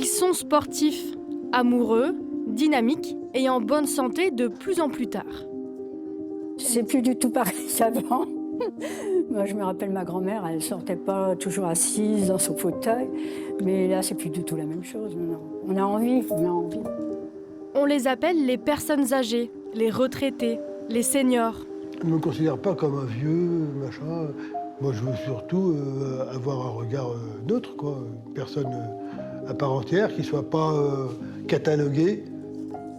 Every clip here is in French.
Ils sont sportifs, amoureux, dynamiques et en bonne santé de plus en plus tard. C'est plus du tout pareil qu'avant. Moi, je me rappelle ma grand-mère, elle ne sortait pas toujours assise dans son fauteuil. Mais là, c'est plus du tout la même chose. On a envie. On les appelle les personnes âgées, les retraités, les seniors. Je ne me considère pas comme un vieux, machin. Moi, je veux surtout avoir un regard neutre, quoi. Une personne à part entière, qui ne soit pas cataloguée.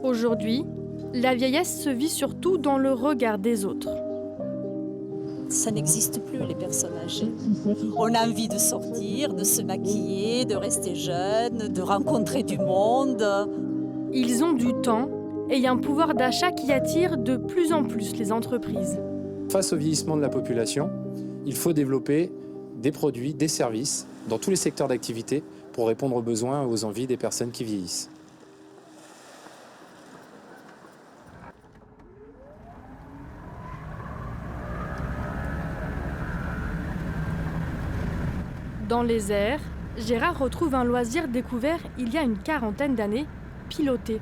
Aujourd'hui, la vieillesse se vit surtout dans le regard des autres. Ça n'existe plus, les personnes âgées. On a envie de sortir, de se maquiller, de rester jeune, de rencontrer du monde. Ils ont du temps et un pouvoir d'achat qui attire de plus en plus les entreprises. Face au vieillissement de la population, il faut développer des produits, des services dans tous les secteurs d'activité pour répondre aux besoins et aux envies des personnes qui vieillissent. Dans les airs, Gérard retrouve un loisir découvert il y a une quarantaine d'années, piloter.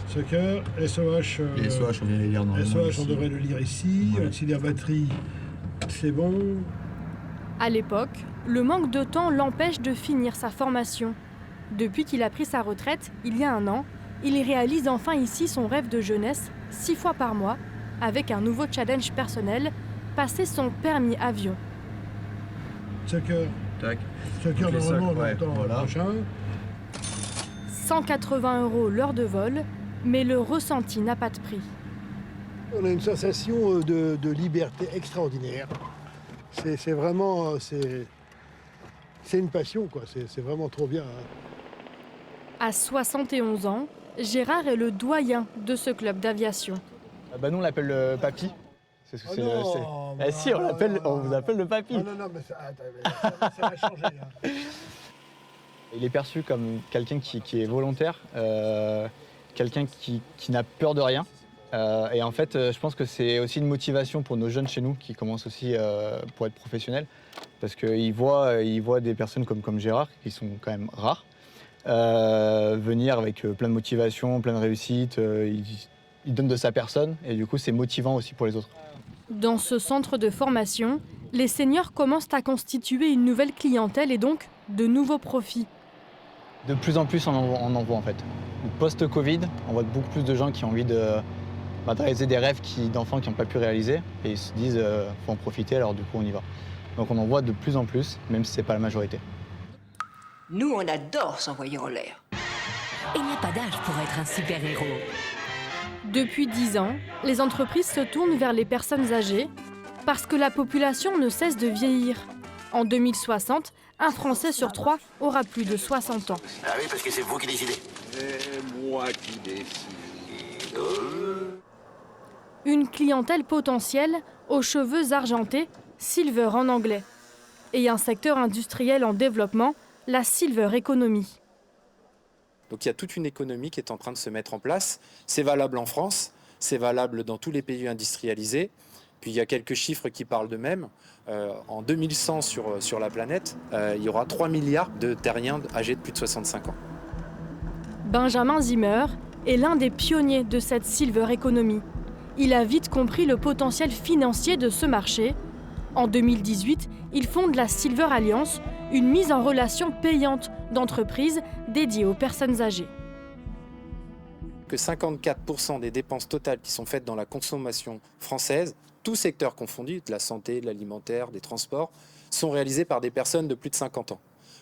Soccer, SOH. Les SOH, on vient les lire normalement. SOH, on devrait le lire ici. Ouais. Auxiliaire batterie, c'est bon. À l'époque, le manque de temps l'empêche de finir sa formation. Depuis qu'il a pris sa retraite, il y a 1 an, il réalise enfin ici son rêve de jeunesse, 6 fois par mois, avec un nouveau challenge personnel, passer son permis avion. Soccer. Tac. Soccer, Donc, normalement, ouais, on entend voilà. prochain. 180 € l'heure de vol, mais le ressenti n'a pas de prix. On a une sensation de liberté extraordinaire. C'est vraiment... C'est une passion, quoi. C'est vraiment trop bien. À 71 ans, Gérard est le doyen de ce club d'aviation. Nous on l'appelle le papy. Oh non, Eh si, on vous appelle le papy. Oh non, mais ça va changer. Hein. Il est perçu comme quelqu'un qui est volontaire, quelqu'un qui n'a peur de rien. Et en fait, je pense que c'est aussi une motivation pour nos jeunes chez nous qui commencent aussi pour être professionnels. Parce qu'ils voient des personnes comme Gérard, qui sont quand même rares, venir avec plein de motivation, plein de réussite. Il donne de sa personne et du coup, c'est motivant aussi pour les autres. Dans ce centre de formation, les seniors commencent à constituer une nouvelle clientèle et donc de nouveaux profits. De plus en plus, on en voit en fait. Post-Covid, on voit beaucoup plus de gens qui ont envie de réaliser des rêves d'enfants qui n'ont pas pu réaliser. Et ils se disent, faut en profiter, alors du coup, on y va. Donc on en voit de plus en plus, même si ce n'est pas la majorité. Nous, on adore s'envoyer en l'air. Il n'y a pas d'âge pour être un super-héros. Depuis 10 ans, les entreprises se tournent vers les personnes âgées parce que la population ne cesse de vieillir. En 2060, un Français sur 3 aura plus de 60 ans. Ah oui, parce que c'est vous qui décidez. C'est moi qui décide. Une clientèle potentielle aux cheveux argentés, silver en anglais. Et un secteur industriel en développement, la silver economy. Donc il y a toute une économie qui est en train de se mettre en place. C'est valable en France, c'est valable dans tous les pays industrialisés. Puis il y a quelques chiffres qui parlent d'eux-mêmes. En 2100 sur la planète, il y aura 3 milliards de terriens âgés de plus de 65 ans. Benjamin Zimmer est l'un des pionniers de cette silver economy. Il a vite compris le potentiel financier de ce marché. En 2018, il fonde la Silver Alliance, une mise en relation payante d'entreprises dédiée aux personnes âgées. Que 54% des dépenses totales qui sont faites dans la consommation française, tous secteurs confondus, de la santé, de l'alimentaire, des transports, sont réalisés par des personnes de plus de 50 ans.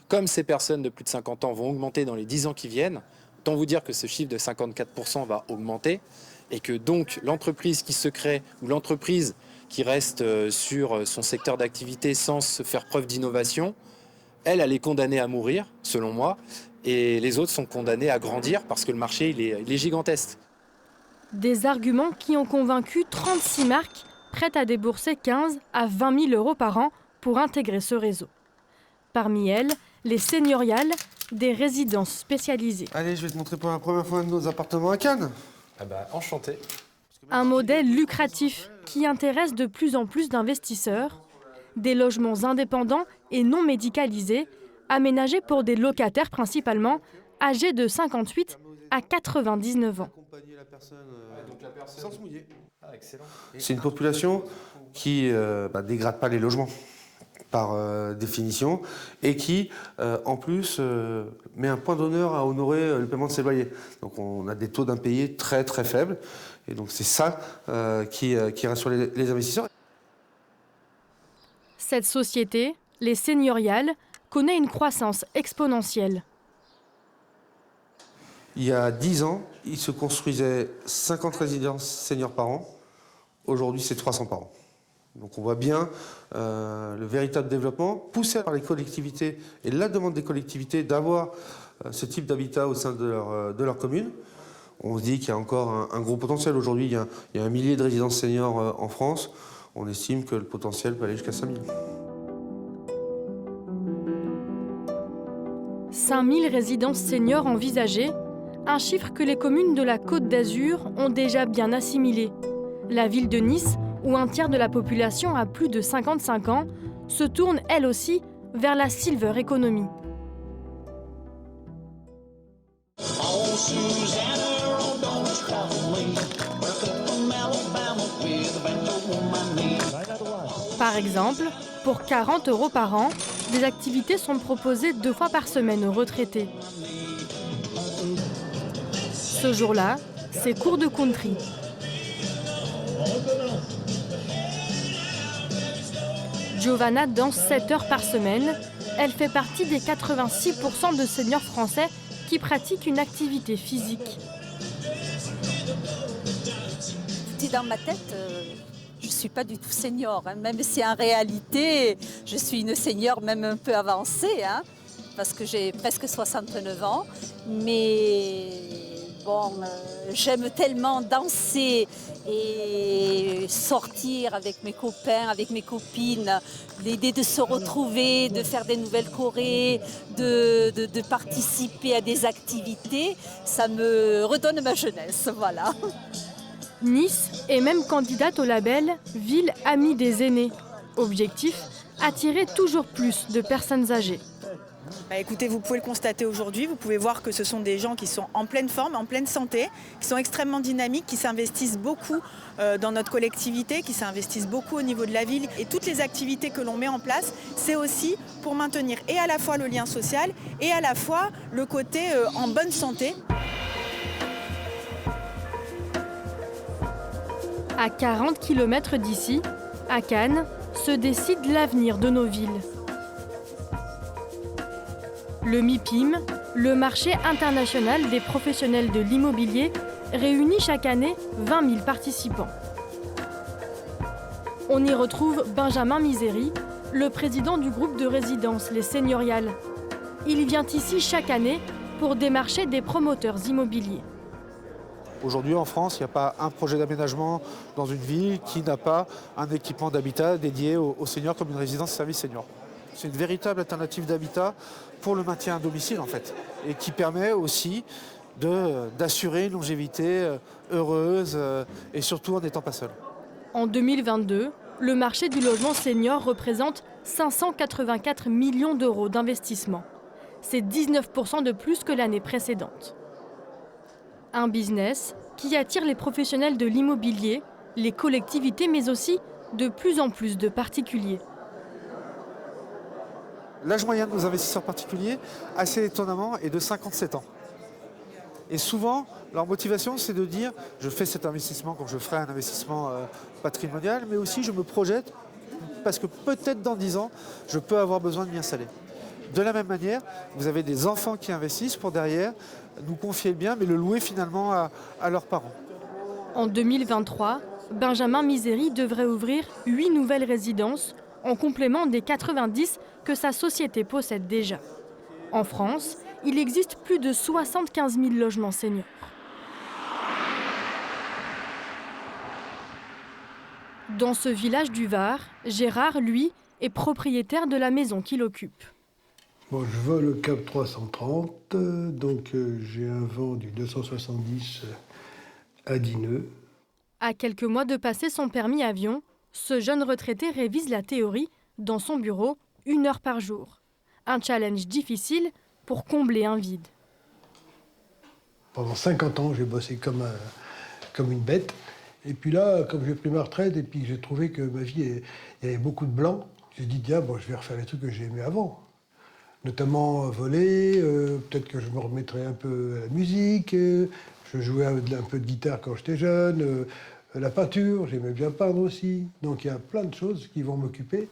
Comme ces personnes de plus de 50 ans vont augmenter dans les 10 ans qui viennent, autant vous dire que ce chiffre de 54% va augmenter et que donc l'entreprise qui se crée ou l'entreprise qui reste sur son secteur d'activité sans se faire preuve d'innovation, elle est condamnée à mourir, selon moi, et les autres sont condamnés à grandir parce que le marché il est gigantesque. Des arguments qui ont convaincu 36 marques prêtes à débourser 15 à 20 000 € par an pour intégrer ce réseau. Parmi elles, les seigneuriales, des résidences spécialisées. Allez, je vais te montrer pour la première fois nos appartements à Cannes. Ah bah, enchanté. Un modèle lucratif qui intéresse de plus en plus d'investisseurs. Des logements indépendants et non médicalisés, aménagés pour des locataires principalement, âgés de 58 à 99 ans. Sans se mouiller. C'est une population qui dégrade pas les logements par définition et qui, en plus, met un point d'honneur à honorer le paiement de ses loyers. Donc on a des taux d'impayés très très faibles et donc c'est ça qui rassure les investisseurs. Cette société, les Seigneuriales, connaît une croissance exponentielle. Il y a 10 ans, il se construisait 50 résidences seniors par an. Aujourd'hui, c'est 300 par an. Donc on voit bien le véritable développement poussé par les collectivités et la demande des collectivités d'avoir ce type d'habitat au sein de leur commune. On se dit qu'il y a encore un gros potentiel. Aujourd'hui, il y a 1 millier de résidences seniors en France. On estime que le potentiel peut aller jusqu'à 5000. 5000 résidences seniors envisagées, un chiffre que les communes de la Côte d'Azur ont déjà bien assimilé. La ville de Nice, où un tiers de la population a plus de 55 ans, se tourne elle aussi vers la silver economy. Par exemple, pour 40 € par an, des activités sont proposées 2 fois par semaine aux retraités. Ce jour-là, c'est cours de country. Giovanna danse 7 heures par semaine. Elle fait partie des 86% de seniors français qui pratiquent une activité physique. Tout est dans ma tête. Je ne suis pas du tout senior, hein. Même si en réalité, je suis une senior même un peu avancée, hein, parce que j'ai presque 69 ans. Mais bon, j'aime tellement danser et sortir avec mes copains, avec mes copines, l'idée de se retrouver, de faire des nouvelles chorés, de participer à des activités, ça me redonne ma jeunesse, voilà. Nice est même candidate au label Ville Amie des aînés. Objectif, attirer toujours plus de personnes âgées. Écoutez, vous pouvez le constater aujourd'hui, vous pouvez voir que ce sont des gens qui sont en pleine forme, en pleine santé, qui sont extrêmement dynamiques, qui s'investissent beaucoup dans notre collectivité, qui s'investissent beaucoup au niveau de la ville. Et toutes les activités que l'on met en place, c'est aussi pour maintenir et à la fois le lien social et à la fois le côté en bonne santé. À 40 km d'ici, à Cannes, se décide l'avenir de nos villes. Le MIPIM, le marché international des professionnels de l'immobilier, réunit chaque année 20 000 participants. On y retrouve Benjamin Misery, le président du groupe de résidence Les Seigneuriales. Il vient ici chaque année pour démarcher des promoteurs immobiliers. Aujourd'hui, en France, il n'y a pas un projet d'aménagement dans une ville qui n'a pas un équipement d'habitat dédié aux seniors comme une résidence service senior. C'est une véritable alternative d'habitat pour le maintien à domicile, en fait, et qui permet aussi d'assurer une longévité heureuse et surtout en n'étant pas seul. En 2022, le marché du logement senior représente 584 millions d'euros d'investissement. C'est 19% de plus que l'année précédente. Un business qui attire les professionnels de l'immobilier, les collectivités, mais aussi de plus en plus de particuliers. L'âge moyen de nos investisseurs particuliers, assez étonnamment, est de 57 ans. Et souvent, leur motivation, c'est de dire « je fais cet investissement comme je ferai un investissement patrimonial, mais aussi je me projette parce que peut-être dans 10 ans, je peux avoir besoin de m'y installer ». De la même manière, vous avez des enfants qui investissent pour derrière nous confier le bien, mais le louer finalement à leurs parents. En 2023, Benjamin Misery devrait ouvrir 8 nouvelles résidences en complément des 90 que sa société possède déjà. En France, il existe plus de 75 000 logements seniors. Dans ce village du Var, Gérard, lui, est propriétaire de la maison qu'il occupe. Bon, je vole le Cap 330, donc j'ai un vent du 270 à 10 nœuds. À quelques mois de passer son permis avion, ce jeune retraité révise la théorie dans son bureau 1 heure par jour. Un challenge difficile pour combler un vide. Pendant 50 ans, j'ai bossé comme une bête. Et puis là, comme j'ai pris ma retraite et puis que j'ai trouvé que ma vie, il y avait beaucoup de blanc, j'ai dit, tiens, bon, je vais refaire les trucs que j'ai aimés avant. Notamment voler, peut-être que je me remettrai un peu à la musique. Je jouais un peu de guitare quand j'étais jeune. La peinture, j'aimais bien peindre aussi. Donc il y a plein de choses qui vont m'occuper.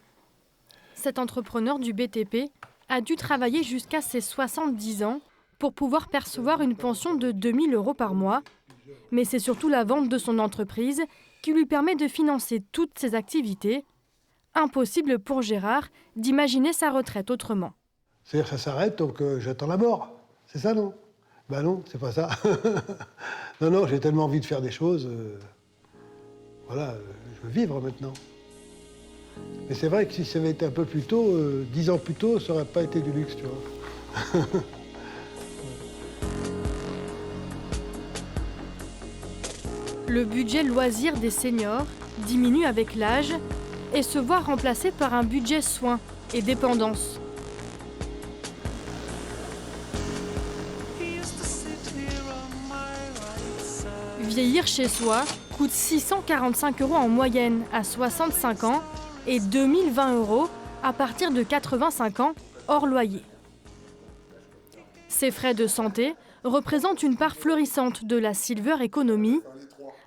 Cet entrepreneur du BTP a dû travailler jusqu'à ses 70 ans pour pouvoir percevoir une pension de 2 000 € par mois. Mais c'est surtout la vente de son entreprise qui lui permet de financer toutes ses activités. Impossible pour Gérard d'imaginer sa retraite autrement. C'est-à-dire que ça s'arrête, donc j'attends la mort. C'est ça, non? Ben non, c'est pas ça. Non, j'ai tellement envie de faire des choses. Voilà, je veux vivre maintenant. Mais c'est vrai que si ça avait été un peu plus tôt, 10 ans plus tôt, ça n'aurait pas été du luxe, tu vois. Le budget loisirs des seniors diminue avec l'âge et se voit remplacé par un budget soins et dépendance. Vieillir chez soi coûte 645 € en moyenne à 65 ans et 2020 € à partir de 85 ans hors loyer. Ces frais de santé représentent une part florissante de la silver economy.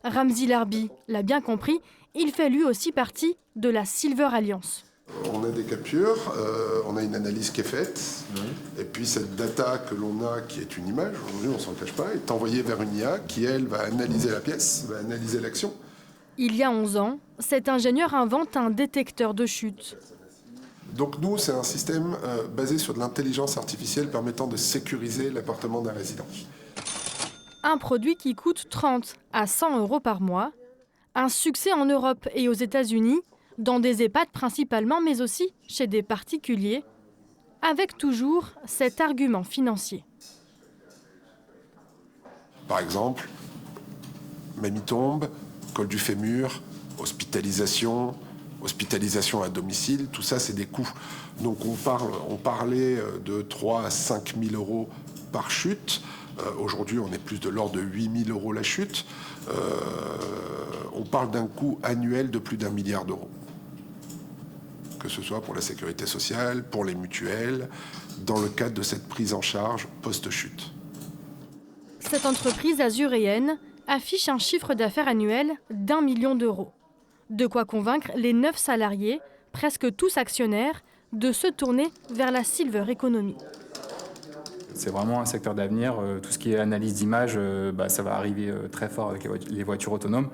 Ramzi Larbi l'a bien compris, il fait lui aussi partie de la Silver Alliance. On a des captures, on a une analyse qui est faite, et puis cette data que l'on a, qui est une image, aujourd'hui on ne s'en cache pas, est envoyée vers une IA qui, elle, va analyser la pièce, va analyser l'action. Il y a 11 ans, cet ingénieur invente un détecteur de chute. Donc nous, c'est un système basé sur de l'intelligence artificielle permettant de sécuriser l'appartement d'un résident. Un produit qui coûte 30 à 100 € par mois. Un succès en Europe et aux États-Unis, dans des EHPAD principalement, mais aussi chez des particuliers, avec toujours cet argument financier. Par exemple, mamie-tombe, col du fémur, hospitalisation à domicile, tout ça c'est des coûts. Donc on parlait de 3 à 5 000 € par chute. Aujourd'hui on est plus de l'ordre de 8 000 € la chute. On parle d'un coût annuel de plus d'1 milliard d'euros. Que ce soit pour la sécurité sociale, pour les mutuelles, dans le cadre de cette prise en charge post-chute. Cette entreprise azuréenne affiche un chiffre d'affaires annuel d'1 million d'euros. De quoi convaincre les 9 salariés, presque tous actionnaires, de se tourner vers la silver economy. C'est vraiment un secteur d'avenir. Tout ce qui est analyse d'image, ça va arriver très fort avec les voitures autonomes.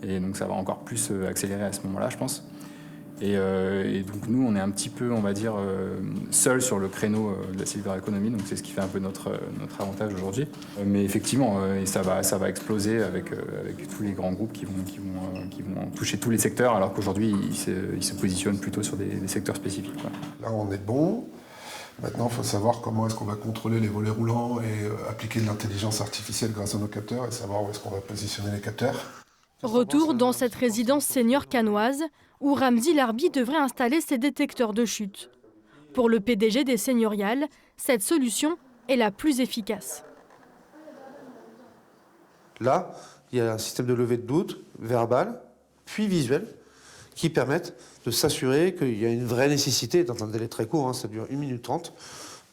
Et donc ça va encore plus accélérer à ce moment-là, je pense. Et donc nous, on est un petit peu, on va dire, seuls sur le créneau de la silver economy. Donc c'est ce qui fait un peu notre avantage aujourd'hui. Mais effectivement, et ça va exploser avec tous les grands groupes qui vont toucher tous les secteurs, alors qu'aujourd'hui, ils se positionnent plutôt sur des secteurs spécifiques, quoi. Là, on est bon. Maintenant, il faut savoir comment est-ce qu'on va contrôler les volets roulants et appliquer de l'intelligence artificielle grâce à nos capteurs et savoir où est-ce qu'on va positionner les capteurs. Retour dans cette résidence senior cannoise où Ramzi Larbi devrait installer ses détecteurs de chute. Pour le PDG des Seigneuriales, cette solution est la plus efficace. Là, il y a un système de levée de doute verbal, puis visuel, qui permettent de s'assurer qu'il y a une vraie nécessité, dans un délai très court, ça dure 1 minute 30,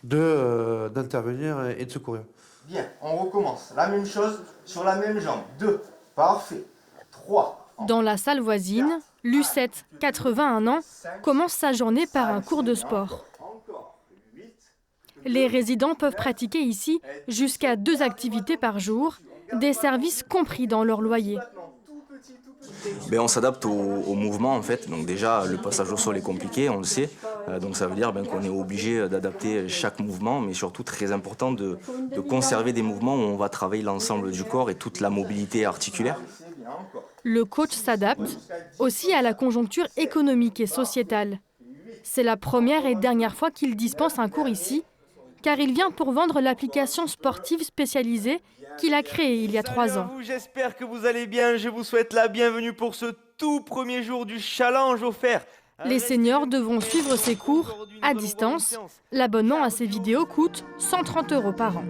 d'intervenir et de secourir. Bien, on recommence. La même chose sur la même jambe. 2, parfait. 3. Dans la salle voisine, Lucette, 81 ans, commence sa journée par un cours de sport. Les résidents peuvent pratiquer ici jusqu'à 2 activités par jour, des services compris dans leur loyer. On s'adapte au mouvement en fait. Donc déjà le passage au sol est compliqué, on le sait. Donc ça veut dire qu'on est obligé d'adapter chaque mouvement, mais surtout très important de conserver des mouvements où on va travailler l'ensemble du corps et toute la mobilité articulaire. Le coach s'adapte aussi à la conjoncture économique et sociétale. C'est la première et dernière fois qu'il dispense un cours ici, car il vient pour vendre l'application sportive spécialisée qu'il a créée il y a 3 ans. J'espère que vous allez bien. Je vous souhaite la bienvenue pour ce tout premier jour du challenge offert. Les seniors devront suivre ces cours à distance. L'abonnement à ces vidéos coûte 130 € par an.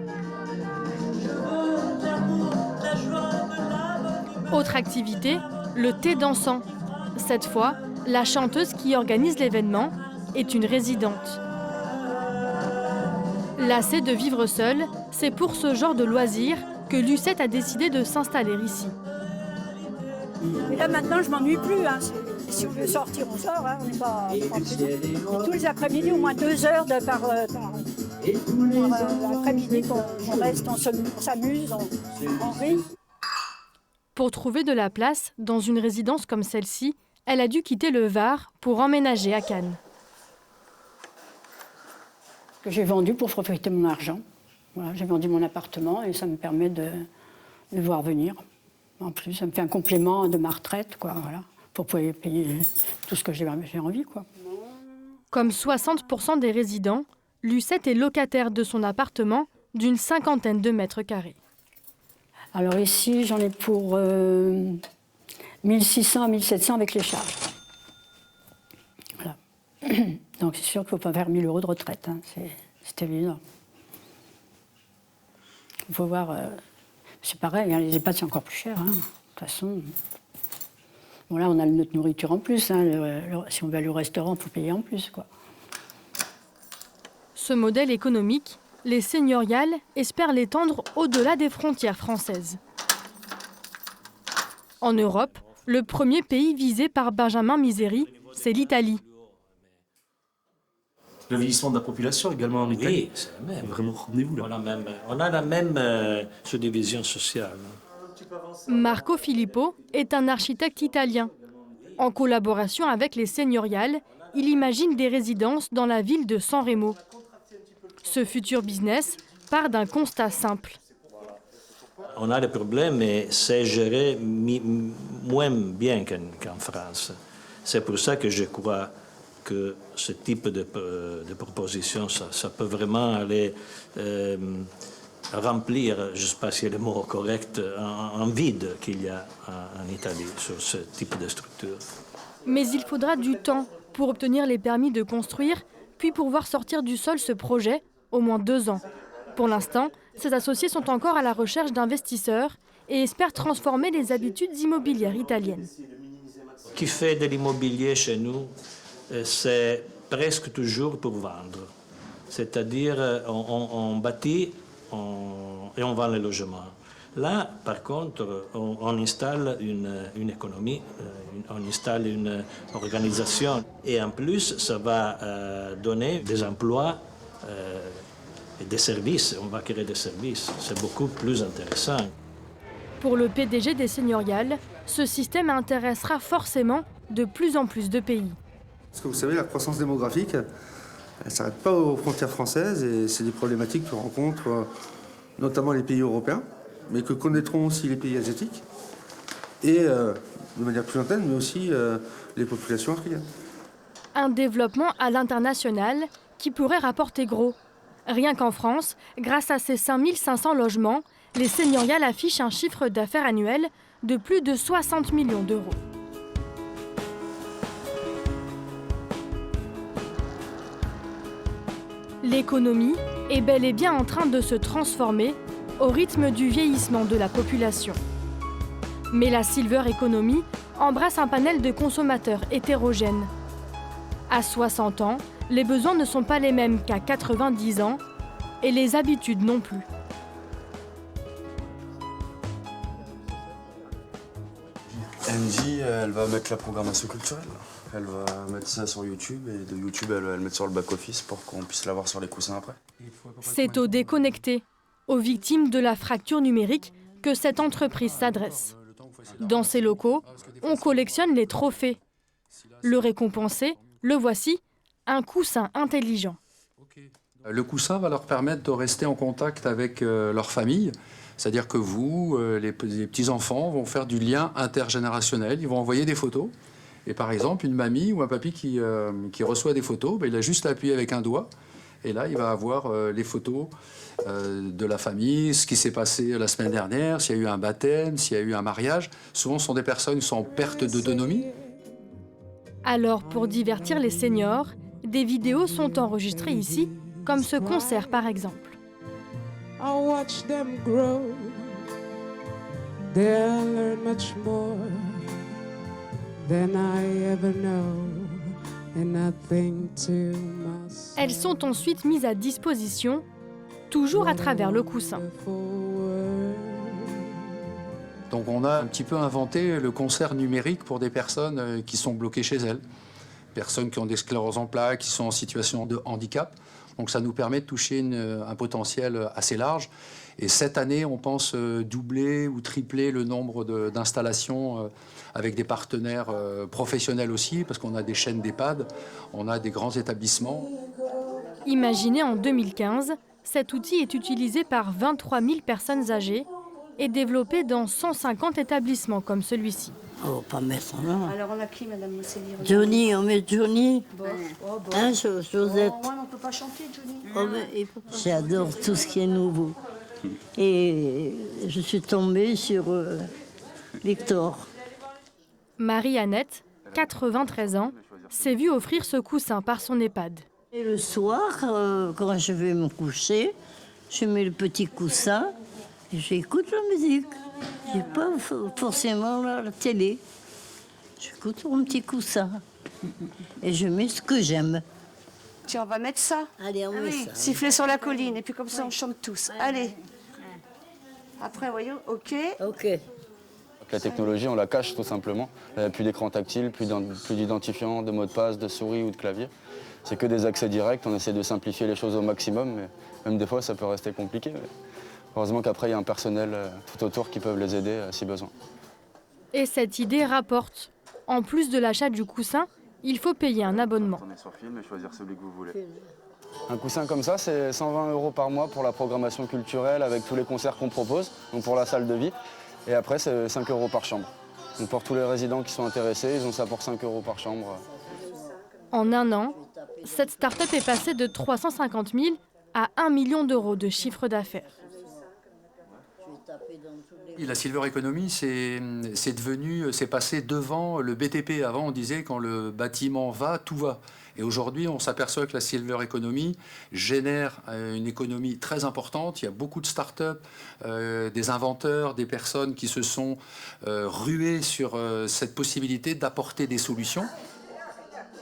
Autre activité, le thé dansant. Cette fois, la chanteuse qui organise l'événement est une résidente. Lassée de vivre seule, c'est pour ce genre de loisir que Lucette a décidé de s'installer ici. Et là maintenant, je m'ennuie plus. Hein. Si on veut sortir, on sort. Hein. On n'est pas tous les après-midi, au moins 2 heures par après-midi qu'on reste, on s'amuse, on rit. Pour trouver de la place dans une résidence comme celle-ci, elle a dû quitter le Var pour emménager à Cannes. Que j'ai vendu pour profiter de mon argent. Voilà, j'ai vendu mon appartement et ça me permet de voir venir. En plus, ça me fait un complément de ma retraite, quoi, voilà, pour pouvoir payer tout ce que j'ai envie, quoi. Comme 60% des résidents, Lucette est locataire de son appartement d'une 50aine de mètres carrés. Alors ici, j'en ai pour 1600 à 1700 avec les charges. Voilà. Donc c'est sûr qu'il ne faut pas faire 1000 € de retraite, hein. C'est évident. Il faut voir, c'est pareil, hein, les EHPAD c'est encore plus cher, hein, de toute façon. Bon là on a notre nourriture en plus, hein, si on va aller au restaurant, il faut payer en plus, quoi. Ce modèle économique, les seigneuriales espèrent l'étendre au-delà des frontières françaises. En Europe, le premier pays visé par Benjamin Misery, c'est l'Italie. Le vieillissement de la population également en Italie. Oui, c'est le même. Vraiment, rendez-vous là. On a la même subdivision sociale. Marco Filippo est un architecte italien. En collaboration avec les seigneuriales, il imagine des résidences dans la ville de San Remo. Ce futur business part d'un constat simple. On a des problèmes, mais c'est géré moins bien qu'en France. C'est pour ça que je crois que ce type de proposition, ça peut vraiment aller remplir, je ne sais pas si c'est le mot correct, un vide qu'il y a en Italie sur ce type de structure. Mais il faudra du temps pour obtenir les permis de construire, puis pour voir sortir du sol ce projet, au moins 2 ans. Pour l'instant, ces associés sont encore à la recherche d'investisseurs et espèrent transformer les habitudes immobilières italiennes. Ce qui fait de l'immobilier chez nous, c'est presque toujours pour vendre. C'est-à-dire, on bâtit et on vend les logements. Là, par contre, on installe une économie, on installe une organisation. Et en plus, ça va donner des emplois et des services. On va créer des services. C'est beaucoup plus intéressant. Pour le PDG des seigneuriales, ce système intéressera forcément de plus en plus de pays. Parce que vous savez, la croissance démographique, elle ne s'arrête pas aux frontières françaises et c'est des problématiques que rencontrent notamment les pays européens, mais que connaîtront aussi les pays asiatiques et de manière plus lointaine, mais aussi les populations africaines. Un développement à l'international qui pourrait rapporter gros. Rien qu'en France, grâce à ces 5500 logements, les seigneuriales affichent un chiffre d'affaires annuel de plus de 60 millions d'euros. L'économie est bel et bien en train de se transformer au rythme du vieillissement de la population. Mais la Silver Economy embrasse un panel de consommateurs hétérogènes. À 60 ans, les besoins ne sont pas les mêmes qu'à 90 ans et les habitudes non plus. Andy, elle va mettre la programmation culturelle. Elle va mettre ça sur YouTube et de YouTube, elle va le mettre sur le back-office pour qu'on puisse l'avoir sur les coussins après. C'est aux déconnectés, aux victimes de la fracture numérique, que cette entreprise s'adresse. Dans ses locaux, on collectionne les trophées. Le récompensé, le voici, un coussin intelligent. Le coussin va leur permettre de rester en contact avec leur famille. C'est-à-dire que vous, les petits-enfants, vont faire du lien intergénérationnel. Ils vont envoyer des photos. Et par exemple, une mamie ou un papy qui reçoit des photos, il a juste à appuyer avec un doigt. Et là, il va avoir les photos de la famille, ce qui s'est passé la semaine dernière, s'il y a eu un baptême, s'il y a eu un mariage. Souvent, ce sont des personnes qui sont en perte d'autonomie. Alors, pour divertir les seniors, des vidéos sont enregistrées ici, comme ce concert par exemple. I watch them grow. There I learned much more than I ever know, and I think to myself. Elles sont ensuite mises à disposition, toujours à travers le coussin. Donc on a un petit peu inventé le concert numérique pour des personnes qui sont bloquées chez elles. Personnes qui ont des scléroses en plaques, qui sont en situation de handicap. Donc ça nous permet de toucher un potentiel assez large. Et cette année, on pense doubler ou tripler le nombre d'installations avec des partenaires professionnels aussi, parce qu'on a des chaînes d'EHPAD, on a des grands établissements. Imaginé en 2015, cet outil est utilisé par 23 000 personnes âgées et développé dans 150 établissements comme celui-ci. Oh, pas mettre là. Alors on a qui, Madame Mosselli? Johnny, on met Johnny. Bon. Oh, bon. Hein, Josette. Oh, ouais, on ne peut pas chanter, Johnny. Oh, j'adore tout ce qui est nouveau. Et je suis tombée sur Victor. Marie-Annette, 93 ans, s'est vue offrir ce coussin par son EHPAD. Et le soir, quand je vais me coucher, je mets le petit coussin et j'écoute la musique. Je n'ai pas forcément la télé. J'écoute mon petit coussin et je mets ce que j'aime. Tiens, on va mettre ça. Allez, on met ça. Siffler sur la colline, et puis comme ça, on chante tous. Allez. Après, voyons, OK. OK. La technologie, on la cache tout simplement. Il n'y a plus d'écran tactile, plus d'identifiant, de mot de passe, de souris ou de clavier. C'est que des accès directs. On essaie de simplifier les choses au maximum, mais même des fois, ça peut rester compliqué. Mais heureusement qu'après, il y a un personnel tout autour qui peuvent les aider si besoin. Et cette idée rapporte. En plus de l'achat du coussin, il faut payer un abonnement. On est sur film et choisir celui que vous voulez. Un coussin comme ça, c'est 120 € par mois pour la programmation culturelle avec tous les concerts qu'on propose, donc pour la salle de vie. Et après, c'est 5 € par chambre. Donc pour tous les résidents qui sont intéressés, ils ont ça pour 5 € par chambre. En un an, cette start-up est passée de 350 000 à 1 million d'euros de chiffre d'affaires. Et la Silver Economy, c'est passé devant le BTP. Avant, on disait quand le bâtiment va, tout va. Et aujourd'hui, on s'aperçoit que la Silver Economy génère une économie très importante. Il y a beaucoup de start-up, des inventeurs, des personnes qui se sont ruées sur cette possibilité d'apporter des solutions.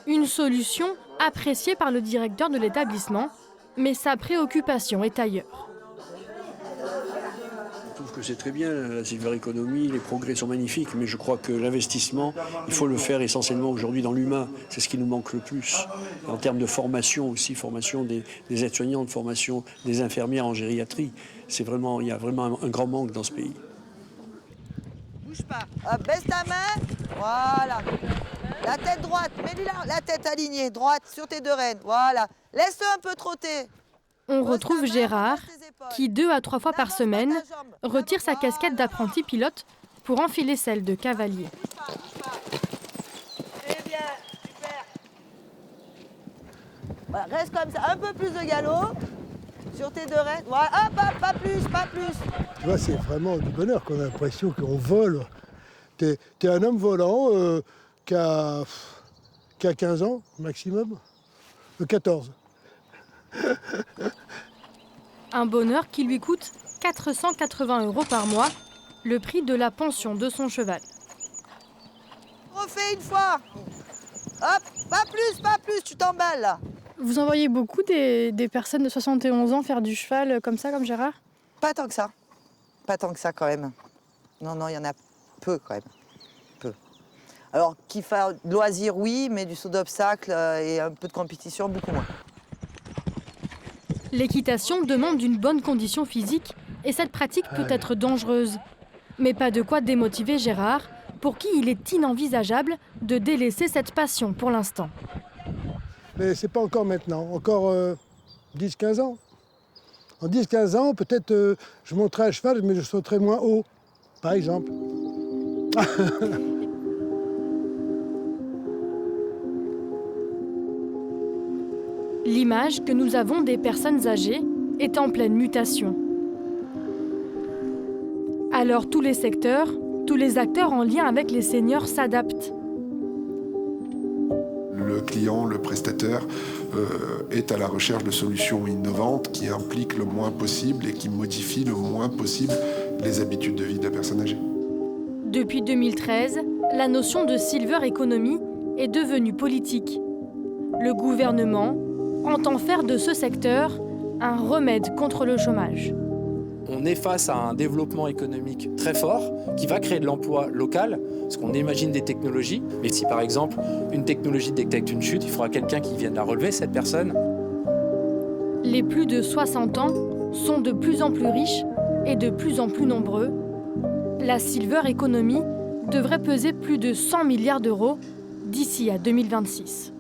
Une solution appréciée par le directeur de l'établissement, mais sa préoccupation est ailleurs. Je trouve que c'est très bien, la Silver Economy, les progrès sont magnifiques, mais je crois que l'investissement, il faut le faire essentiellement aujourd'hui dans l'humain. C'est ce qui nous manque le plus. En termes de formation aussi, formation des aides-soignantes, formation des infirmières en gériatrie. Il y a vraiment un grand manque dans ce pays. Bouge pas. Hop, baisse ta main. Voilà. La tête droite, mets-lui la tête alignée, droite sur tes deux rênes. Voilà. Laisse-le un peu trotter. On retrouve Gérard, qui 2 à 3 fois par semaine retire sa casquette d'apprenti pilote pour enfiler celle de cavalier. Très bien, super. Voilà, reste comme ça, un peu plus de galop sur tes deux rênes. Voilà, hop, hop, pas plus, pas plus. Tu vois, c'est vraiment du bonheur qu'on a l'impression qu'on vole. T'es un homme volant qui a 15 ans maximum, 14. Un bonheur qui lui coûte 480 € par mois, le prix de la pension de son cheval. Refais une fois. Hop, pas plus, tu t'emballes là. Vous en voyez beaucoup des personnes de 71 ans faire du cheval comme ça, comme Gérard? Pas tant que ça. Pas tant que ça quand même. Non, il y en a peu quand même. Peu. Alors, qui fait de loisirs, oui, mais du saut d'obstacle et un peu de compétition, beaucoup moins. L'équitation demande une bonne condition physique et cette pratique peut être dangereuse. Mais pas de quoi démotiver Gérard, pour qui il est inenvisageable de délaisser cette passion pour l'instant. Mais c'est pas encore maintenant, encore 10-15 ans. En 10-15 ans, peut-être je monterai à cheval, mais je sauterai moins haut, par exemple. L'image que nous avons des personnes âgées est en pleine mutation. Alors tous les secteurs, tous les acteurs en lien avec les seniors s'adaptent. Le client, le prestataire est à la recherche de solutions innovantes qui impliquent le moins possible et qui modifient le moins possible les habitudes de vie de la personne âgée. Depuis 2013, la notion de silver economy est devenue politique. Le gouvernement entend faire de ce secteur un remède contre le chômage. On est face à un développement économique très fort qui va créer de l'emploi local, parce qu'on imagine des technologies. Mais si par exemple une technologie détecte une chute, il faudra quelqu'un qui vienne la relever, cette personne. Les plus de 60 ans sont de plus en plus riches et de plus en plus nombreux. La silver economy devrait peser plus de 100 milliards d'euros d'ici à 2026.